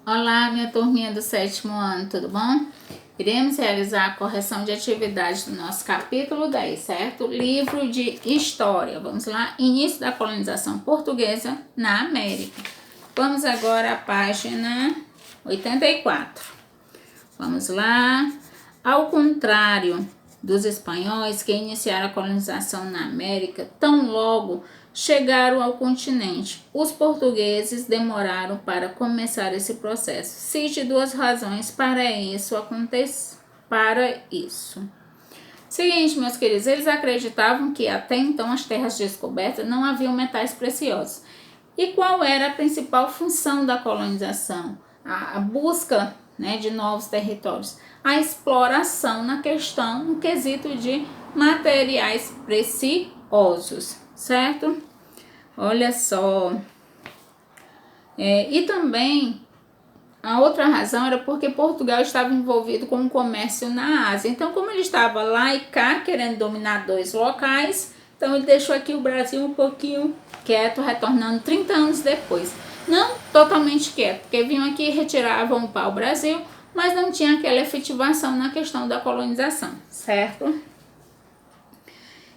Olá, minha turminha do 7º ano, tudo bom? Iremos realizar a correção de atividades do nosso capítulo 10, certo? Livro de História. Vamos lá? Início da colonização portuguesa na América. Vamos agora à página 84. Vamos lá. Ao contrário dos espanhóis que iniciaram a colonização na América, tão logo chegaram ao continente, os portugueses demoraram para começar esse processo. Cite duas razões para isso acontecer. Seguinte, meus queridos, eles acreditavam que até então as terras descobertas não haviam metais preciosos. E qual era a principal função da colonização? A busca, né, de novos territórios. A exploração no quesito de materiais preciosos, certo? Olha só. E também a outra razão era porque Portugal estava envolvido com o comércio na Ásia. Então, como ele estava lá e cá querendo dominar dois locais, então ele deixou aqui o Brasil um pouquinho quieto, retornando 30 anos depois. Não totalmente quieto, porque vinham aqui e retiravam o pau-brasil, mas não tinha aquela efetivação na questão da colonização, certo?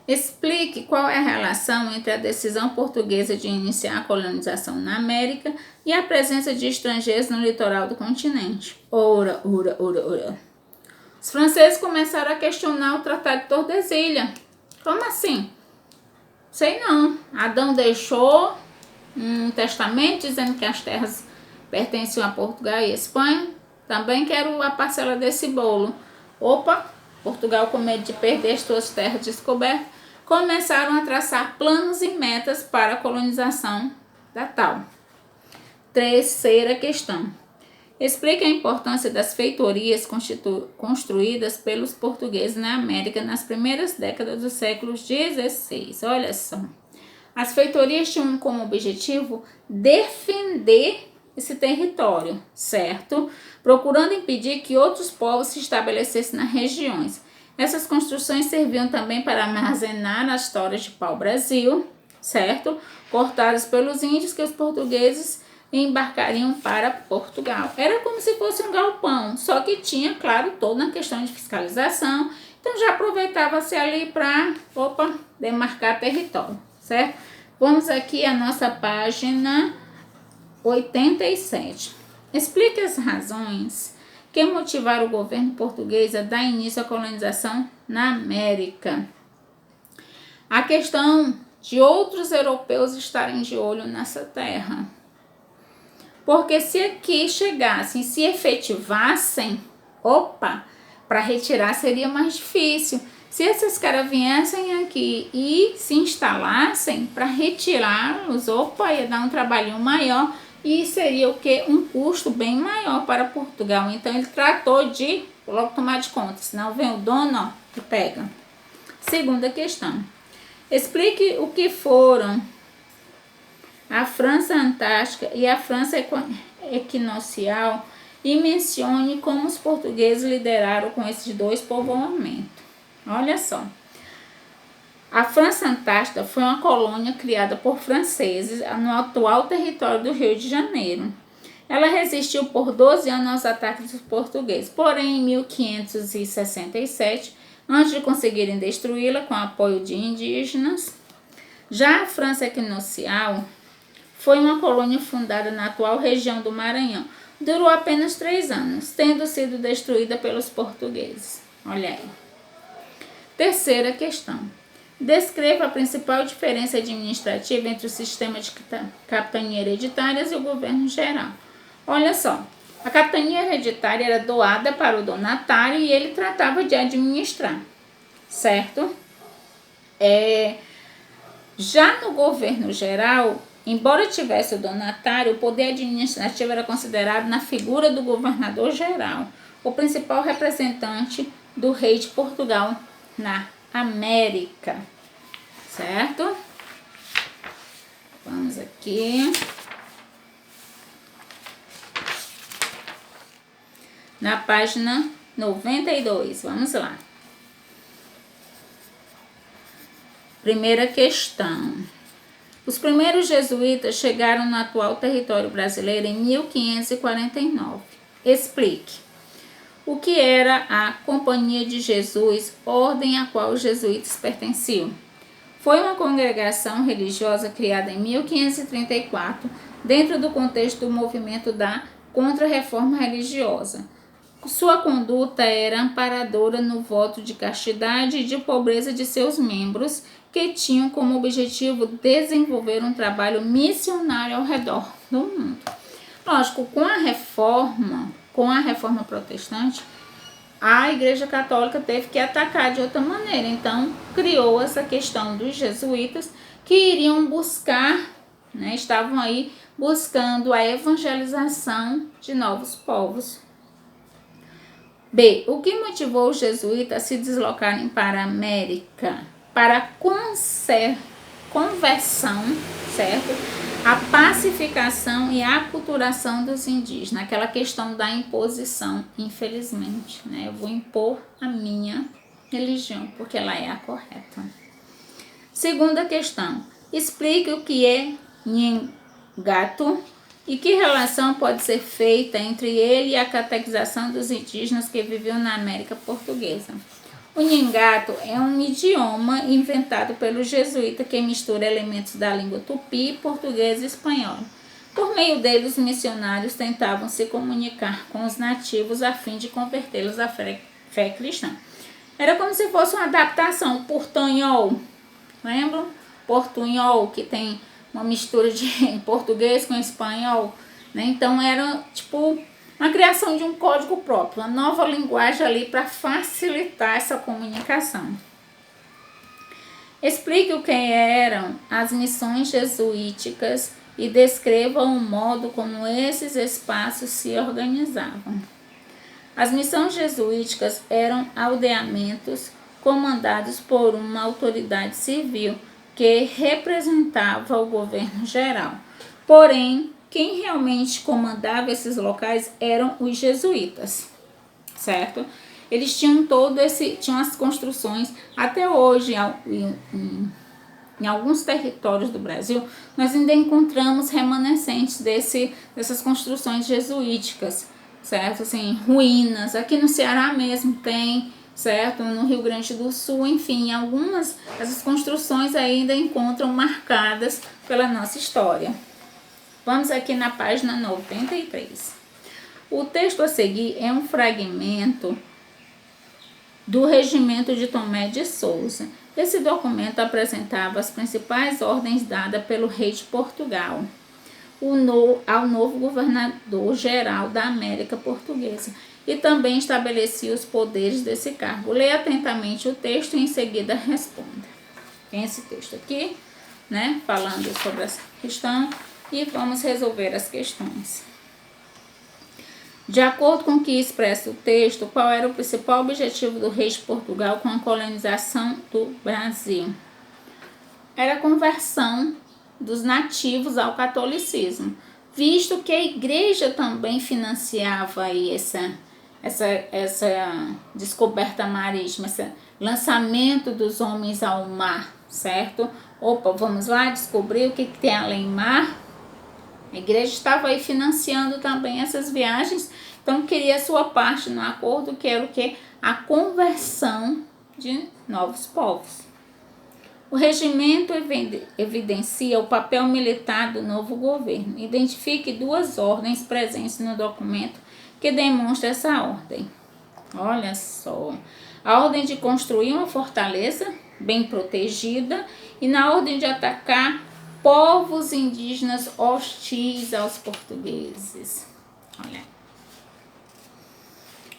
Explique qual é a relação entre a decisão portuguesa de iniciar a colonização na América e a presença de estrangeiros no litoral do continente. Ora. Os franceses começaram a questionar o Tratado de Tordesilhas. Como assim? Sei não. Adão deixou um testamento dizendo que as terras pertenciam a Portugal e Espanha. Também quero a parcela desse bolo. Opa, Portugal, com medo de perder as suas terras descobertas, começaram a traçar planos e metas para a colonização da tal. Terceira questão. Explique a importância das feitorias construídas pelos portugueses na América nas primeiras décadas do século XVI. Olha só. As feitorias tinham como objetivo defender esse território, certo? Procurando impedir que outros povos se estabelecessem nas regiões. Essas construções serviam também para armazenar as toras de pau-brasil, certo? Cortadas pelos índios que os portugueses embarcariam para Portugal. Era como se fosse um galpão, só que tinha, claro, toda a questão de fiscalização. Então já aproveitava-se ali para, demarcar território, certo? Vamos aqui à nossa página 87. Explique as razões que motivaram o governo português a dar início à colonização na América. A questão de outros europeus estarem de olho nessa terra. Porque se aqui chegassem, se efetivassem, para retirar seria mais difícil. Se esses caras viessem aqui e se instalassem, para retirá-los, ia dar um trabalhinho maior e seria o que? Um custo bem maior para Portugal. Então ele tratou de logo tomar de conta, senão vem o dono e pega. Segunda questão. Explique o que foram a França Antártica e a França Equinocial e mencione como os portugueses lideraram com esses dois povoamentos. Olha só. A França Antártica foi uma colônia criada por franceses no atual território do Rio de Janeiro. Ela resistiu por 12 anos aos ataques dos portugueses, porém em 1567, antes de conseguirem destruí-la com apoio de indígenas, já a França Equinocial foi uma colônia fundada na atual região do Maranhão. Durou apenas 3 anos, tendo sido destruída pelos portugueses. Olha aí. Terceira questão. Descreva a principal diferença administrativa entre o sistema de capitania hereditárias e o governo geral. Olha só, a capitania hereditária era doada para o donatário e ele tratava de administrar, certo? Já no governo geral, embora tivesse o donatário, o poder administrativo era considerado na figura do governador geral, o principal representante do rei de Portugal na América, certo? Vamos aqui. Na página 92, vamos lá. Primeira questão. Os primeiros jesuítas chegaram no atual território brasileiro em 1549. Explique. O que era a Companhia de Jesus, ordem a qual os jesuítas pertenciam? Foi uma congregação religiosa criada em 1534, dentro do contexto do movimento da Contra-Reforma Religiosa. Sua conduta era amparadora no voto de castidade e de pobreza de seus membros, que tinham como objetivo desenvolver um trabalho missionário ao redor do mundo. Lógico, com a reforma protestante, a Igreja Católica teve que atacar de outra maneira. Então, criou essa questão dos jesuítas que iriam buscar, né, estavam aí buscando a evangelização de novos povos. B. O que motivou os jesuítas a se deslocarem para a América? Para a conversão, certo? A pacificação e a aculturação dos indígenas, aquela questão da imposição, infelizmente, né? Eu vou impor a minha religião, porque ela é a correta. Segunda questão, explique o que é Nhengato e que relação pode ser feita entre ele e a catequização dos indígenas que viviam na América Portuguesa. O Nhengato é um idioma inventado pelo jesuíta que mistura elementos da língua tupi, português e espanhol. Por meio dele, os missionários tentavam se comunicar com os nativos a fim de convertê-los à fé cristã. Era como se fosse uma adaptação, portunhol, lembram? Portunhol, que tem uma mistura de português com espanhol, né? Então era tipo uma criação de um código próprio, uma nova linguagem ali para facilitar essa comunicação. Explique o que eram as missões jesuíticas e descreva o modo como esses espaços se organizavam. As missões jesuíticas eram aldeamentos comandados por uma autoridade civil que representava o governo geral. Porém, quem realmente comandava esses locais eram os jesuítas, certo? Eles tinham tinham as construções, até hoje, em alguns territórios do Brasil, nós ainda encontramos remanescentes dessas construções jesuíticas, certo? Assim, ruínas, aqui no Ceará mesmo tem, certo? No Rio Grande do Sul, enfim, essas construções ainda encontram marcadas pela nossa história. Vamos aqui na página 93. O texto a seguir é um fragmento do Regimento de Tomé de Souza. Esse documento apresentava as principais ordens dadas pelo rei de Portugal ao novo governador-geral da América Portuguesa e também estabelecia os poderes desse cargo. Leia atentamente o texto e em seguida responda. Tem esse texto aqui, né, falando sobre essa questão. E vamos resolver as questões. De acordo com o que expressa o texto, qual era o principal objetivo do rei de Portugal com a colonização do Brasil? Era a conversão dos nativos ao catolicismo, visto que a igreja também financiava aí essa descoberta marítima, esse lançamento dos homens ao mar, certo? Opa, vamos lá descobrir o que tem além mar. A igreja estava aí financiando também essas viagens, então queria a sua parte no acordo, que era o que? A conversão de novos povos. O regimento evidencia o papel militar do novo governo. Identifique duas ordens presentes no documento que demonstram essa ordem. Olha só, a ordem de construir uma fortaleza bem protegida e na ordem de atacar povos indígenas hostis aos portugueses. Olha.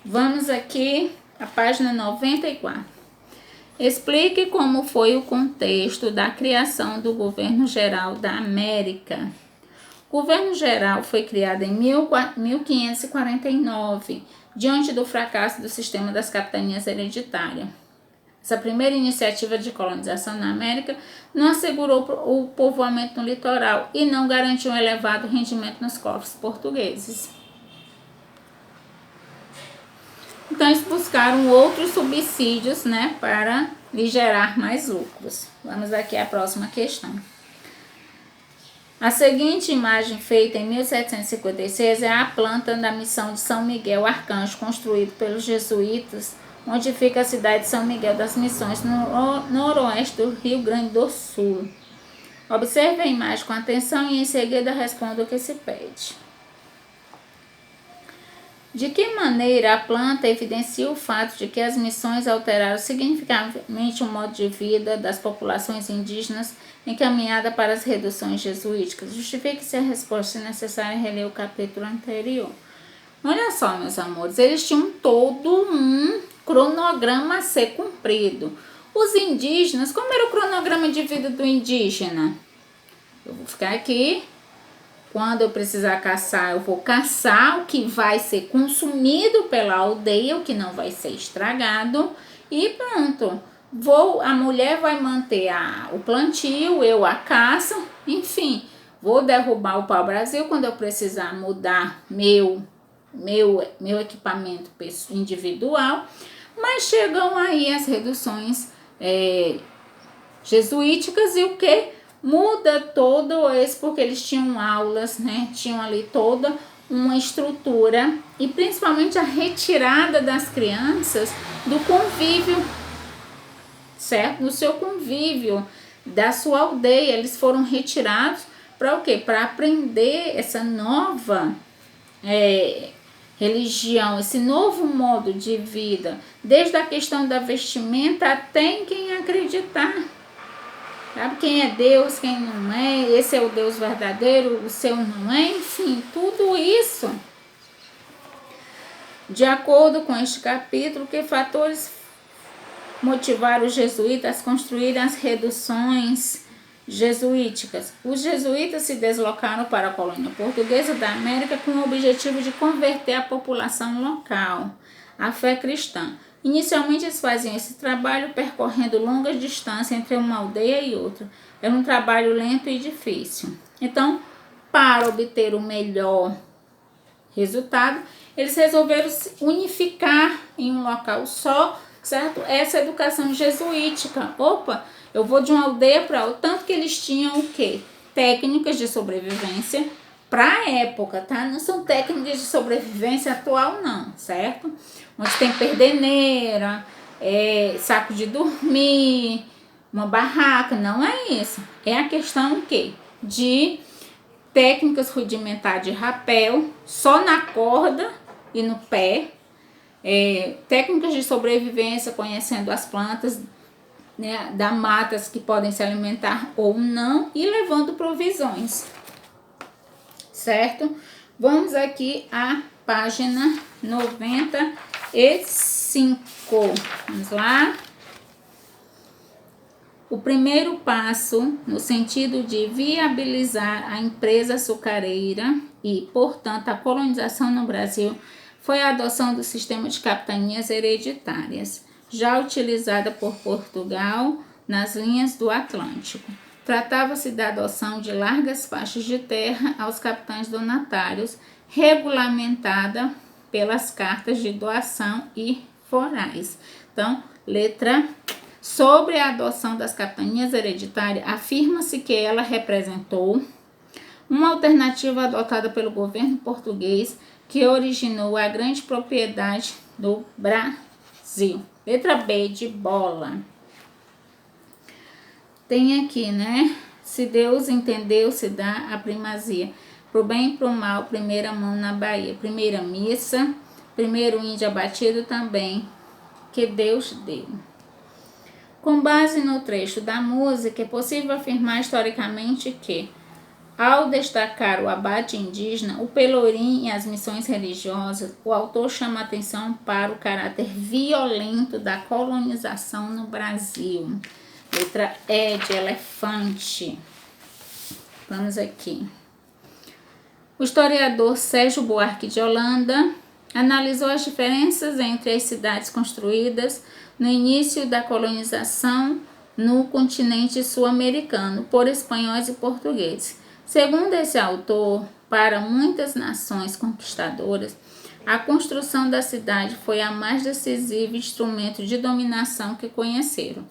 Vamos aqui à página 94. Explique como foi o contexto da criação do Governo Geral da América. O Governo Geral foi criado em 1549, diante do fracasso do sistema das capitanias hereditárias. Essa primeira iniciativa de colonização na América não assegurou o povoamento no litoral e não garantiu um elevado rendimento nos cofres portugueses. Então, eles buscaram outros subsídios, né, para lhe gerar mais lucros. Vamos aqui à próxima questão. A seguinte imagem, feita em 1756, é a planta da missão de São Miguel Arcanjo, construído pelos jesuítas, onde fica a cidade de São Miguel das Missões, no noroeste do Rio Grande do Sul. Observe a imagem com atenção e em seguida responda o que se pede. De que maneira a planta evidencia o fato de que as missões alteraram significativamente o modo de vida das populações indígenas encaminhada para as reduções jesuíticas? Justifique-se a resposta, se necessário reler o capítulo anterior. Olha só, meus amores, eles tinham todo um cronograma a ser cumprido. Os indígenas, como era o cronograma de vida do indígena? Eu vou ficar aqui. Quando eu precisar caçar, eu vou caçar o que vai ser consumido pela aldeia, o que não vai ser estragado, e pronto. A mulher vai manter o plantio, eu a caça, enfim, vou derrubar o pau-brasil quando eu precisar mudar meu equipamento individual, mas chegam aí as reduções jesuíticas e o que? Muda todo esse, porque eles tinham aulas, né? Tinham ali toda uma estrutura e principalmente a retirada das crianças do convívio, certo? Do seu convívio, da sua aldeia. Eles foram retirados para o quê? Para aprender essa nova religião, esse novo modo de vida, desde a questão da vestimenta até em quem acreditar. Sabe quem é Deus, quem não é, esse é o Deus verdadeiro, o seu não é, enfim, tudo isso. De acordo com este capítulo, que fatores motivaram os jesuítas a construírem as reduções jesuíticas? Os jesuítas se deslocaram para a colônia portuguesa da América com o objetivo de converter a população local à fé cristã. Inicialmente eles faziam esse trabalho percorrendo longas distâncias entre uma aldeia e outra. Era um trabalho lento e difícil. Então, para obter o melhor resultado, eles resolveram se unificar em um local só, certo? Essa educação jesuítica. Eu vou de uma aldeia para outra. Tanto que eles tinham o quê? Técnicas de sobrevivência para a época, tá? Não são técnicas de sobrevivência atual, não, certo? Onde tem perdeneira, saco de dormir, uma barraca, não é isso. É a questão o quê? De técnicas rudimentares de rapel, só na corda e no pé. Técnicas de sobrevivência, conhecendo as plantas, né, da matas que podem se alimentar ou não, e levando provisões. Certo? Vamos aqui à página 95. Vamos lá. O primeiro passo no sentido de viabilizar a empresa açucareira e, portanto, a colonização no Brasil foi a adoção do sistema de capitanias hereditárias, já utilizada por Portugal nas linhas do Atlântico. Tratava-se da adoção de largas faixas de terra aos capitães donatários, regulamentada pelas cartas de doação e forais. Então, letra sobre a adoção das capitanias hereditárias, afirma-se que ela representou uma alternativa adotada pelo governo português que originou a grande propriedade do Brasil. Letra B de bola. Tem aqui, né? Se Deus entendeu, se dá a primazia. Pro bem e pro mal, primeira mão na Bahia. Primeira missa, primeiro índio abatido também, que Deus deu. Com base no trecho da música, é possível afirmar historicamente que, ao destacar o abate indígena, o Pelourim e as missões religiosas, o autor chama atenção para o caráter violento da colonização no Brasil. Letra E de elefante. Vamos aqui. O historiador Sérgio Buarque de Holanda analisou as diferenças entre as cidades construídas no início da colonização no continente sul-americano por espanhóis e portugueses. Segundo esse autor, para muitas nações conquistadoras, a construção da cidade foi a mais decisivo instrumento de dominação que conheceram.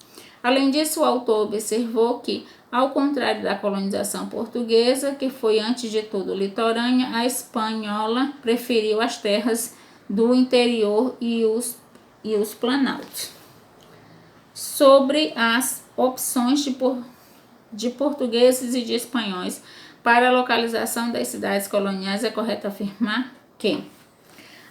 Além disso, o autor observou que, ao contrário da colonização portuguesa, que foi antes de tudo litorânea, a espanhola preferiu as terras do interior e os planaltos. Sobre as opções de portugueses e de espanhóis para a localização das cidades coloniais, é correto afirmar que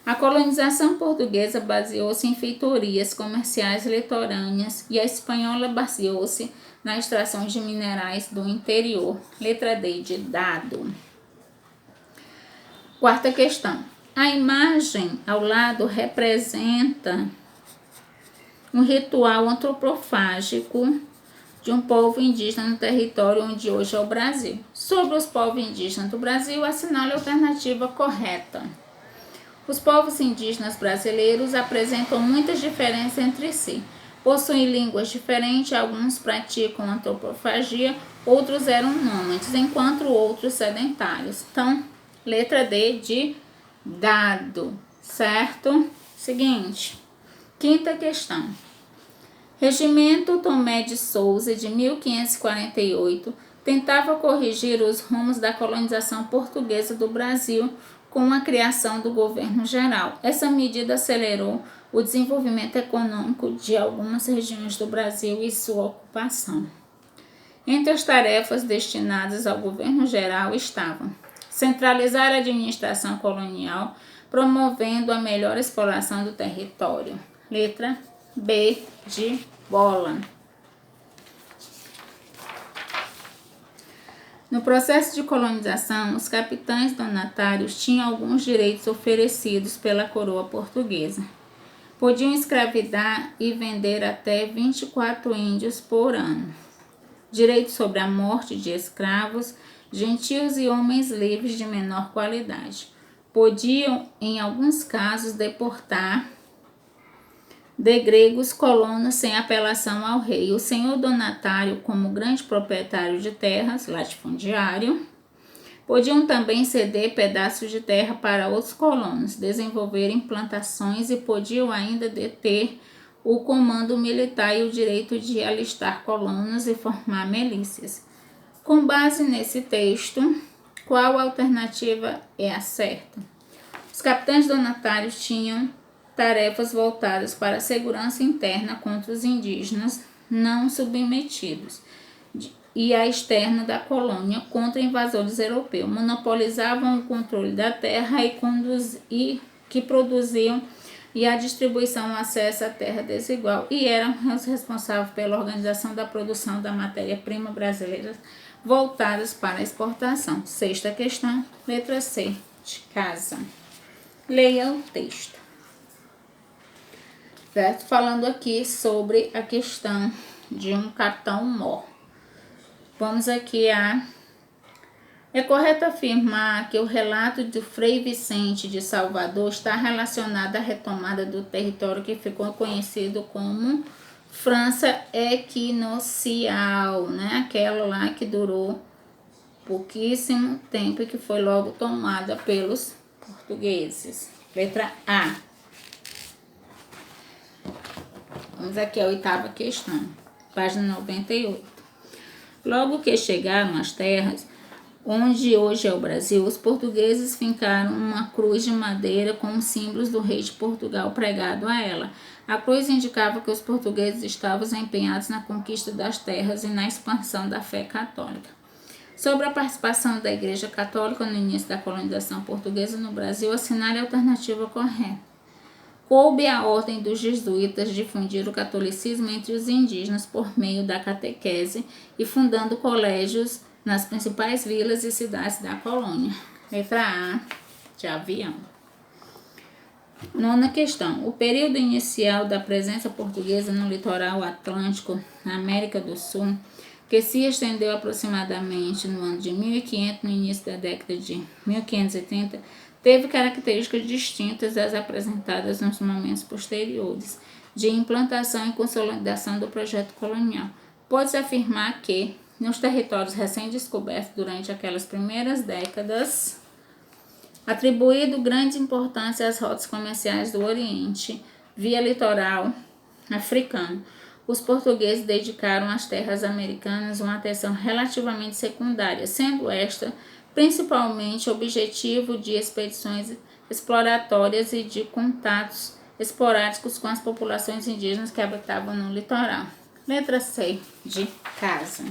a colonização portuguesa baseou-se em feitorias comerciais litorâneas e a espanhola baseou-se nas extrações de minerais do interior. Letra D de dado. Quarta questão. A imagem ao lado representa um ritual antropofágico de um povo indígena no território onde hoje é o Brasil. Sobre os povos indígenas do Brasil, assinale a alternativa correta. Os povos indígenas brasileiros apresentam muitas diferenças entre si. Possuem línguas diferentes, alguns praticam antropofagia, outros eram nômades, enquanto outros sedentários. Então, letra D de dado, certo? Seguinte, quinta questão. Regimento Tomé de Souza, de 1548, tentava corrigir os rumos da colonização portuguesa do Brasil com a criação do governo geral. Essa medida acelerou o desenvolvimento econômico de algumas regiões do Brasil e sua ocupação. Entre as tarefas destinadas ao governo geral estavam centralizar a administração colonial, promovendo a melhor exploração do território. Letra B de bola. No processo de colonização, os capitães donatários tinham alguns direitos oferecidos pela coroa portuguesa. Podiam escravidar e vender até 24 índios por ano. Direito sobre a morte de escravos, gentios e homens livres de menor qualidade. Podiam, em alguns casos, deportar de gregos colonos sem apelação ao rei. O senhor donatário, como grande proprietário de terras, latifundiário, podiam também ceder pedaços de terra para outros colonos, desenvolverem plantações e podiam ainda deter o comando militar e o direito de alistar colonos e formar milícias. Com base nesse texto, qual alternativa é a certa? Os capitães donatários tinham tarefas voltadas para a segurança interna contra os indígenas não submetidos e a externa da colônia contra invasores europeus. Monopolizavam o controle da terra que produziam e a distribuição e acesso à terra desigual e eram os responsáveis pela organização da produção da matéria-prima brasileira voltadas para a exportação. Sexta questão, letra C de casa. Leia o texto. Certo? Falando aqui sobre a questão de um capitão mor. Vamos aqui a... É correto afirmar que o relato do Frei Vicente de Salvador está relacionado à retomada do território que ficou conhecido como França Equinocial, né? Aquela lá que durou pouquíssimo tempo e que foi logo tomada pelos portugueses. Letra A. Vamos aqui à oitava questão, página 98. Logo que chegaram às terras onde hoje é o Brasil, os portugueses fincaram uma cruz de madeira com os símbolos do rei de Portugal pregado a ela. A cruz indicava que os portugueses estavam empenhados na conquista das terras e na expansão da fé católica. Sobre a participação da Igreja Católica no início da colonização portuguesa no Brasil, assinale a alternativa correta. Coube à ordem dos jesuítas difundir o catolicismo entre os indígenas por meio da catequese e fundando colégios nas principais vilas e cidades da colônia. Letra A de avião. Nona questão. O período inicial da presença portuguesa no litoral atlântico, na América do Sul, que se estendeu aproximadamente no ano de 1500, no início da década de 1530, teve características distintas das apresentadas nos momentos posteriores de implantação e consolidação do projeto colonial. Pode-se afirmar que, nos territórios recém-descobertos durante aquelas primeiras décadas, atribuído grande importância às rotas comerciais do Oriente, via litoral africano, os portugueses dedicaram às terras americanas uma atenção relativamente secundária, sendo esta principalmente objetivo de expedições exploratórias e de contatos esporádicos com as populações indígenas que habitavam no litoral. Letra C, de casa.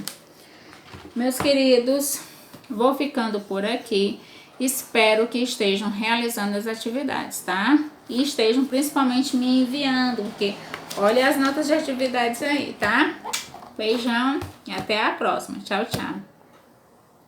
Meus queridos, vou ficando por aqui. Espero que estejam realizando as atividades, tá? E estejam principalmente me enviando, porque olha as notas de atividades aí, tá? Beijão e até a próxima. Tchau, tchau.